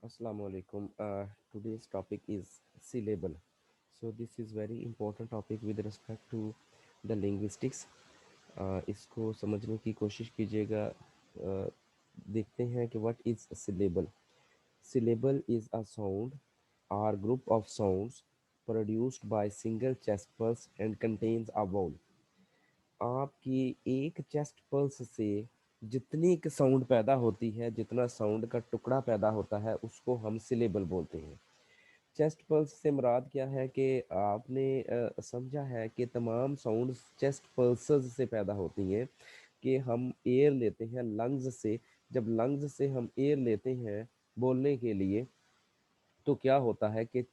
Assalamu alaikum. Today's topic is syllable. So this is very important topic with respect to the linguistics. इसको समझने की कोशिश कीजिएगा। देखते हैं कि what is a syllable. Syllable is a sound or group of sounds produced by single chest pulse and contains a vowel. आपकी एक चेस्ट पल्स से जितनी साउंड पैदा होती है, जितना साउंड का टुकड़ा पैदा होता है, उसको हम सिलेबल बोलते हैं। चेस्ट पल्स से मुराद क्या है कि आपने समझा है कि तमाम साउंड्स चेस्ट पल्सेस से पैदा होती हैं। कि हम एयर लेते हैं लंग्स से, जब लंग्स से हम एयर लेते हैं बोलने के लिए, तो क्या होता है कि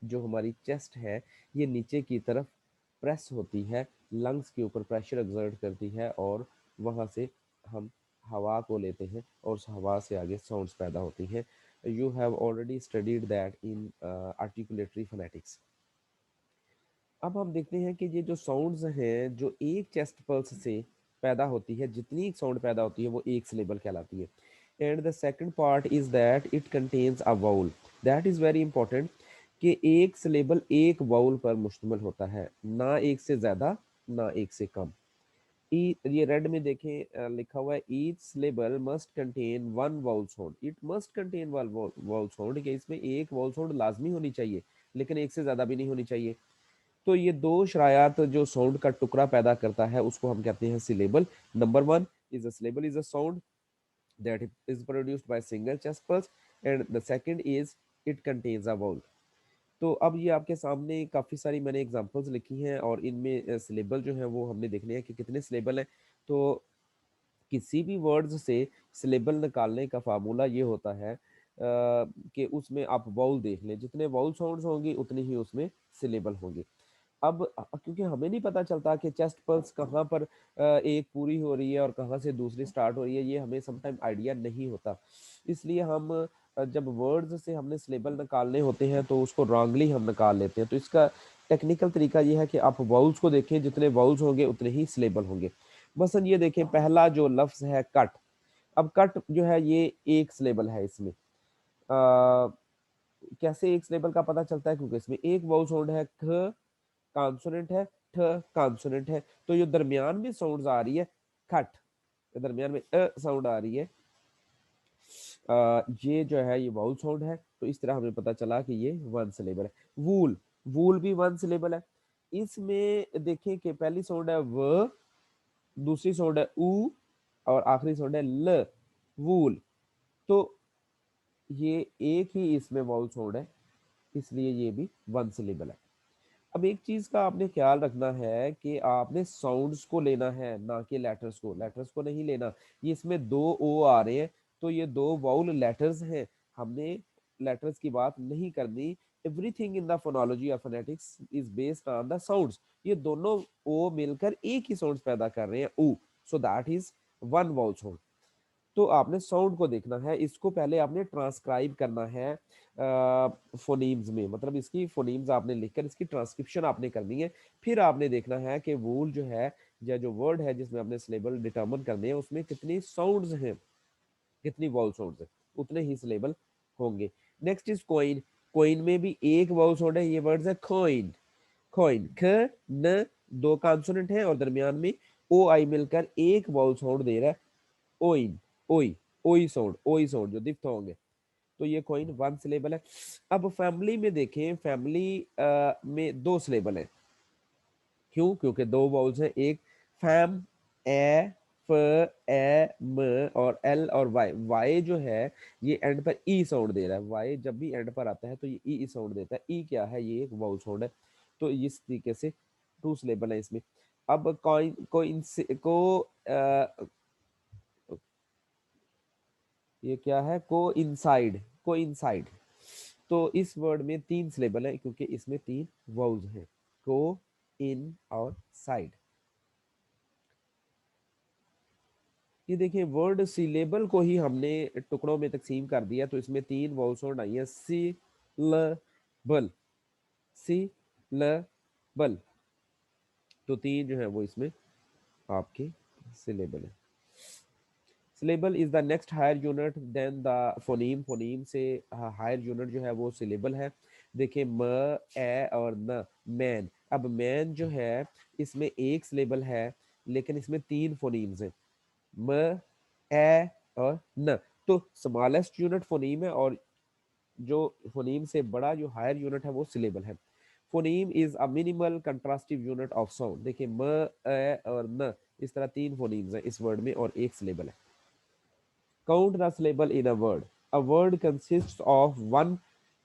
जो हमारी चेस्ट है ये नीचे की तरफ प्रेस होती है, लंग्स के ऊपर प्रेशर एक्सर्ट करती है और वहाँ से हम हवा को लेते हैं और उस हवा से आगे साउंड्स पैदा होती हैं। You have already studied that in articulatory phonetics. अब हम देखते हैं कि ये जो साउंड्स हैं जो एक चेस्ट पल्स से पैदा होती है, जितनी साउंड पैदा होती है वो एक सिलेबल कहलाती है। And the second part is that it contains a vowel. That is very important कि एक सिलेबल एक वाउल पर मुश्तमिल होता है, ना एक से ज़्यादा ना एक से कम। ये रेड में देखें, लिखा हुआ है each syllable must contain one vowel sound. It must contain one vowel sound, कि इसमें एक वाउल साउंड लाजमी होनी चाहिए, लेकिन एक से ज़्यादा भी नहीं होनी चाहिए। तो ये दो शरायात जो साउंड का टुकड़ा पैदा करता है उसको हम कहते हैं syllable. Number one is a syllable is a sound that is produced by single chest pulse, and the second is it contains a vowel. तो अब ये आपके सामने काफ़ी सारी मैंने एग्जांपल्स लिखी हैं और इनमें सिलेबल जो है वो हमने देखने हैं कि कितने सिलेबल हैं। तो किसी भी वर्ड्स से सिलेबल निकालने का फार्मूला ये होता है कि उसमें आप वाउल देख लें, जितने वाउल साउंड्स होंगी उतनी ही उसमें सिलेबल होंगी। अब क्योंकि हमें नहीं पता चलता कि चेस्ट पल्स कहाँ पर एक पूरी हो रही है और कहाँ से दूसरी स्टार्ट हो रही है, ये हमें समटाइम आइडिया नहीं होता। इसलिए हम जब वर्ड्स से हमने सिलेबल निकालने होते हैं तो उसको रॉन्गली हम निकाल लेते हैं। तो इसका टेक्निकल तरीका ये है कि आप वाउल्स को देखें, जितने वाउल्स होंगे उतने ही सिलेबल होंगे। मसलन ये देखें, पहला जो लफ्ज़ है कट। अब कट जो है ये एक सिलेबल है इसमें। कैसे एक सिलेबल का पता चलता है? क्योंकि इसमें एक वाउल साउंड है, ख कॉन्सोनेंट है, ठ कॉन्सोनेंट है। तो जो दरमियान में साउंड्स आ रही है खट, दरमियान में साउंड आ रही है, ये जो है ये वाउल साउंड है। तो इस तरह हमें पता चला कि ये वन सिलेबल है। वूल, वूल भी वन सिलेबल है। इसमें देखें कि पहली साउंड है व, दूसरी साउंड है ऊ और आखिरी साउंड है ल, वूल। तो ये एक ही इसमें वाउल साउंड है, इसलिए ये भी वन सिलेबल है। अब एक चीज का आपने ख्याल रखना है कि आपने साउंड्स को लेना है, ना कि लेटर्स को। लेटर्स को नहीं लेना। ये इसमें दो ओ आ रहे हैं तो ये दो वाउल लेटर्स हैं, हमने लेटर्स की बात नहीं करनी। Everything in the phonology of phonetics is based on the sounds. ये दोनों ओ मिलकर एक ही साउंड्स पैदा कर रहे हैं, ऊ। So that is one vowel sound. तो आपने साउंड को देखना है, इसको पहले आपने ट्रांसक्राइब करना है फोनीम्स में, मतलब इसकी फोनीम्स आपने लिखकर इसकी ट्रांसक्रिप्शन आपने करनी है। फिर आपने देखना है कि वूल जो है या जो वर्ड है जिसमें आपने सिलेबल डिटर्मिन करने हैं उसमें कितनी साउंड्स हैं, कितनी वॉल साउंड्स हैं, उतने ही सिलेबल होंगे। Next is coin. कोइन में भी एक वॉल साउंड है, ये वर्ड्स है खोइन। खोइन, ख न, दो कॉन्सोनेंट है और दरमियान में ओ आई मिलकर एक वॉल साउंड दे रहा है, ओइन, ओई, ओई साउंड, ओई साउंड जो दिफ्थोंग है। तो ये कोइन वन सिलेबल है। अब फैमिली में देखें, फैमिली में दो सिलेबल है। क्यों? क्योंकि दो वाउल्स हैं। एक फैम, ए, फ, ए, म और एल और वाई। वाई जो है ये एंड पर ई साउंड दे रहा है। वाई जब भी एंड पर आता है तो ये ई साउंड देता है। ई क्या है? ये एक वाउल साउंड है। तो इस तरीके से टू सिलेबल है इसमें। अब कॉइन को ये क्या है? को इनसाइड, को इनसाइड। तो इस वर्ड में तीन सिलेबल है क्योंकि इसमें तीन वाउल्स हैं, को, इन और साइड। ये देखिए वर्ड सिलेबल को ही हमने टुकड़ों में तकसीम कर दिया, तो इसमें तीन वाउल साउंड आई है, सी ल बल, सी ल बल। तो तीन जो है वो इसमें आपके सिलेबल है। Syllable is the next higher unit than the phoneme. Phoneme से हायर यूनिट जो है वो सिलेबल है। देखिए म, ए और न, मैन। अब मैन जो है इसमें एक सिलेबल है, लेकिन इसमें तीन फोनीम्स हैं, म, ए और न। तो स्मॉलेस्ट यूनिट फोनीम है, और जो फोनीम से बड़ा जो हायर यूनिट है वो सिलेबल है। Phoneme is a minimal contrastive unit of sound. देखिए म, ए और न, इस तरह तीन फोनीम्स हैं इस वर्ड में और एक सिलेबल है। Count the syllable in a word. A word consist of one.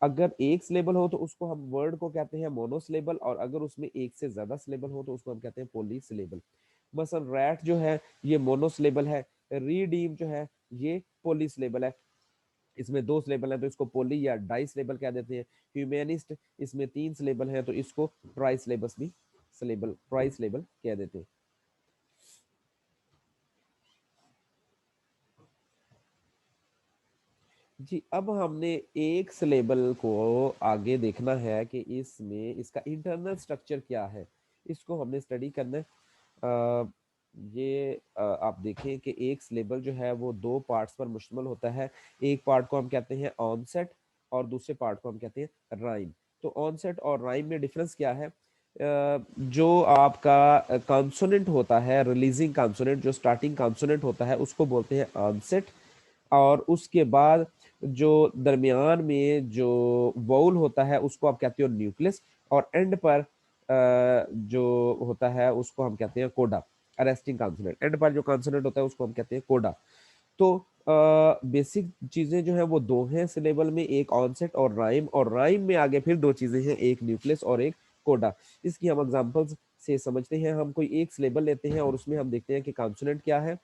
अगर एक सिलेबल हो तो उसको हम वर्ड को कहते हैं मोनोसिलेबल, और अगर उसमें एक से ज्यादा सिलेबल हो तो उसको हम कहते हैं पॉलीसिलेबल। मसल रैट जो है ये मोनोसिलेबल है, रीडीम जो है ये पॉलीसिलेबल है। इसमें दो सिलेबल है तो इसको पोली या डाई सिलेबल कह देते हैं। ह्यूमैनिस्ट, इसमें तीन सिलेबल है तो इसको ट्राई सिलेबस भी सिलेबल ट्राई सिलेबल कह देते हैं। जी, अब हमने एक सिलेबल को आगे देखना है कि इसमें इसका इंटरनल स्ट्रक्चर क्या है, इसको हमने स्टडी करना है। ये आप देखें कि एक सिलेबल जो है वो दो पार्ट्स पर मुश्तमिल होता है। एक पार्ट को हम कहते हैं ऑनसेट और दूसरे पार्ट को हम कहते हैं राइम। तो ऑनसेट और राइम में डिफरेंस क्या है? जो आपका कॉन्सोनेंट होता है, रिलीजिंग कॉन्सोनेंट, जो स्टार्टिंग कॉन्सोनेंट होता है उसको बोलते हैं ऑनसेट। और उसके बाद जो दरमियान में जो वाउल होता है उसको आप कहते हो न्यूक्लियस। और एंड पर जो होता है उसको हम कहते हैं कोडा, अरेस्टिंग कॉन्सोनेंट। एंड पर जो कॉन्सोनेंट होता है उसको हम कहते हैं कोडा। तो बेसिक चीजें जो है वो दो हैं सिलेबल में, एक ऑनसेट और राइम, और राइम में आगे फिर दो चीजें हैं, एक न्यूक्लियस और एक कोडा। इसकी हम एग्जांपल्स से समझते हैं। हम कोई एक सिलेबल लेते हैं और उसमें हम देखते हैं कि कॉन्सोनेंट क्या है,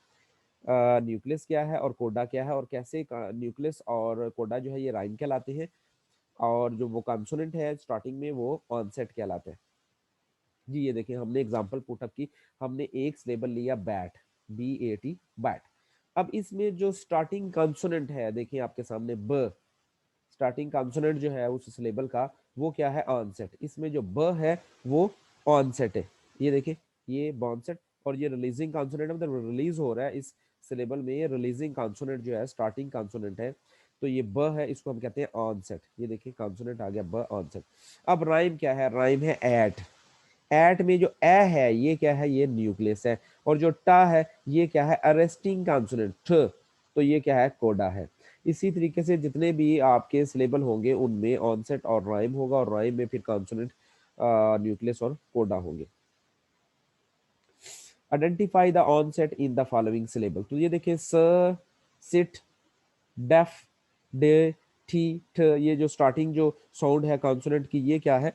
न्यूक्लियस क्या है और कोडा क्या है, और कैसे न्यूक्लियस और कोडा जो है ये राइम कहलाते हैं, और जो वो कॉन्सोनेंट है स्टार्टिंग में वो ऑनसेट कहलाते हैं। जी, ये देखिए हमने एग्जांपल पुटअप की। हमने एक सिलेबल लिया बैट, BAT, बैट। अब इसमें जो स्टार्टिंग कॉन्सोनेंट है देखिए आपके सामने ब, स्टार्टिंग कॉन्सोनेंट जो है उस सिलेबल का वो क्या है? ऑनसेट। इसमें जो ब है वो ऑनसेट है। ये देखिए ये बॉन्सेट, और ये रिलीजिंग कॉन्सोनेंट है, मतलब रिलीज हो रहा है इस सिलेबल में। ये रिलीजिंग कॉन्सोनेंट जो है स्टार्टिंग कॉन्सोनेंट है, तो ये ब है, इसको हम कहते हैं ऑनसेट। ये देखिए कॉन्सोनेंट आ गया ब, ऑनसेट। अब राइम क्या है? राइम है एट। एट में जो ए है ये क्या है? ये न्यूक्लियस है। और जो टा है ये क्या है? अरेस्टिंग कॉन्सोनेंट, ठ। तो ये क्या है? कोडा है। इसी तरीके से जितने भी आपके सिलेबल होंगे उनमें ऑनसेट और राइम होगा, और राइम में फिर कॉन्सोनेंट, न्यूक्लियस और कोडा होंगे। Identify the onset in the following syllable. तो ये देखिए स, सिट, डेफ, डे, टी, ठ, ये जो स्टार्टिंग जो साउंड है कॉन्सोनेंट की ये क्या है?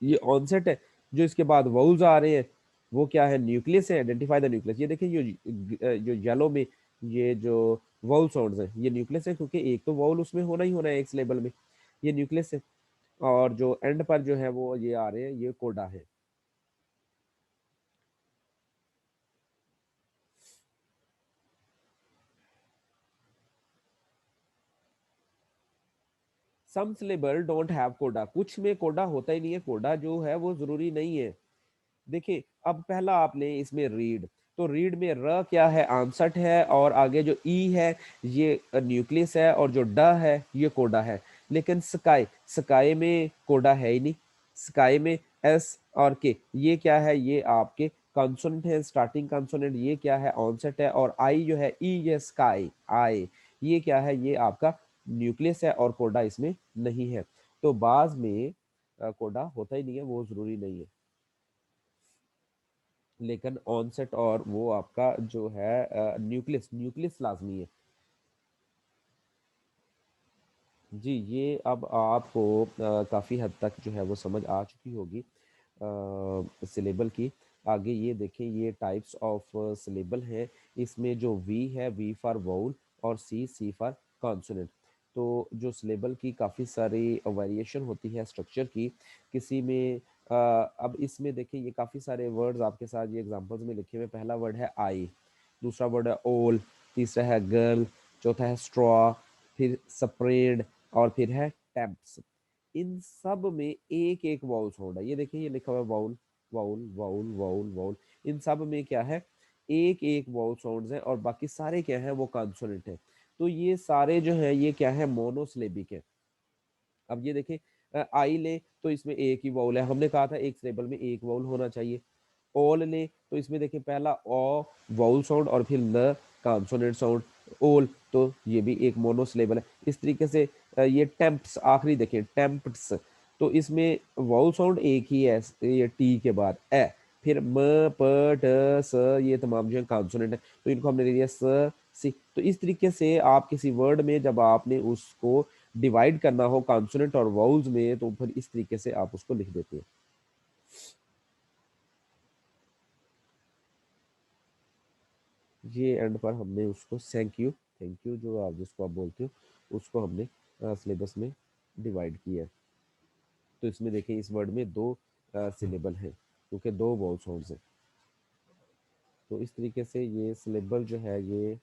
ये ऑनसेट है। जो इसके बाद वाउल्स आ रहे हैं वो क्या है? न्यूक्लियस है। Identify the nucleus. ये देखिए जो येलो में ये जो वाउल साउंड्स है ये न्यूक्लियस है, क्योंकि एक तो वाउल उसमें होना ही होना है एक सिलेबल में, ये न्यूक्लियस है। और जो एंड पर जो है वो ये आ रहे हैं ये कोडा है। सम सिलेबल डोंट हैव कोडा। कुछ में कोडा होता ही नहीं है, कोडा जो है वो जरूरी नहीं है। देखिए अब पहला आपने इसमें रीड, तो रीड में र क्या है? आंसट है, और आगे जो ई है ये न्यूक्लियस है, और जो ड है ये कोडा है। लेकिन स्काई, स्काई में कोडा है ही नहीं। स्काई में एस और के ये क्या है? ये आपके कॉन्सोनेंट है, स्टार्टिंग कॉन्सोनेंट। ये क्या है? ऑनसेट है। और आई जो है ई, ये स्काई आई, ये क्या है? ये आपका न्यूक्लियस है, और कोडा इसमें नहीं है। तो बाज में कोडा होता ही नहीं है, वो जरूरी नहीं है। लेकिन ऑनसेट और वो आपका जो है न्यूक्लियस, न्यूक्लियस लाजमी है। जी, ये अब आपको काफ़ी हद तक जो है वो समझ आ चुकी होगी सिलेबल की। आगे ये देखें, ये टाइप्स ऑफ सिलेबल हैं। इसमें जो वी है, वी फॉर वाउल, और सी फॉर कॉन्सोनेंट। तो जो सिलेबल की काफ़ी सारी वेरिएशन होती है स्ट्रक्चर की। किसी में अब इसमें देखिए ये काफ़ी सारे वर्ड्स आपके साथ ये एग्जांपल्स में लिखे हुए। पहला वर्ड है आई, दूसरा वर्ड है ओल, तीसरा है गर्ल, चौथा है स्ट्रॉ, फिर स्प्रेड, और फिर है टेम्प्स। इन सब में एक एक वाउल साउंड है। ये देखिए ये लिखा हुआ है vowel, vowel, vowel, vowel, vowel. इन सब में क्या है? एक एक वाउल साउंड्स हैं और बाकी सारे क्या है वो कॉन्सोनेंट है। तो ये सारे जो है ये क्या है मोनोसिलेबिक है। अब ये देखें आई ले तो इसमें एक ही वाउल है, हमने कहा था एक सिलेबल में एक वाउल होना चाहिए। ओल ले तो इसमें देखें पहला ओ वाउल साउंड और फिर ल कॉन्सोनेंट साउंड ओल, तो ये भी एक मोनोसिलेबल है। इस तरीके से ये टेम्प्स आखिरी देखें टेम्प्स, तो इसमें वाउल साउंड एक ही है ये टी के बाद ए, फिर म प ट स ये तमाम जो है कॉन्सोनेंट है, तो इनको हमने ले लिया स सी। तो इस तरीके से आप किसी वर्ड में जब आपने उसको डिवाइड करना हो कॉन्सोनेंट और वाउल्स में तो फिर इस तरीके से आप उसको लिख देते हैं। ये एंड पर हमने उसको थैंक यू जो आप जिसको आप बोलते हो उसको हमने सिलेबस में डिवाइड किया है। तो इसमें देखें इस वर्ड में दो सिलेबल हैं क्योंकि दो वाउल साउंड्स हैं। तो इस तरीके से ये सिलेबल जो है ये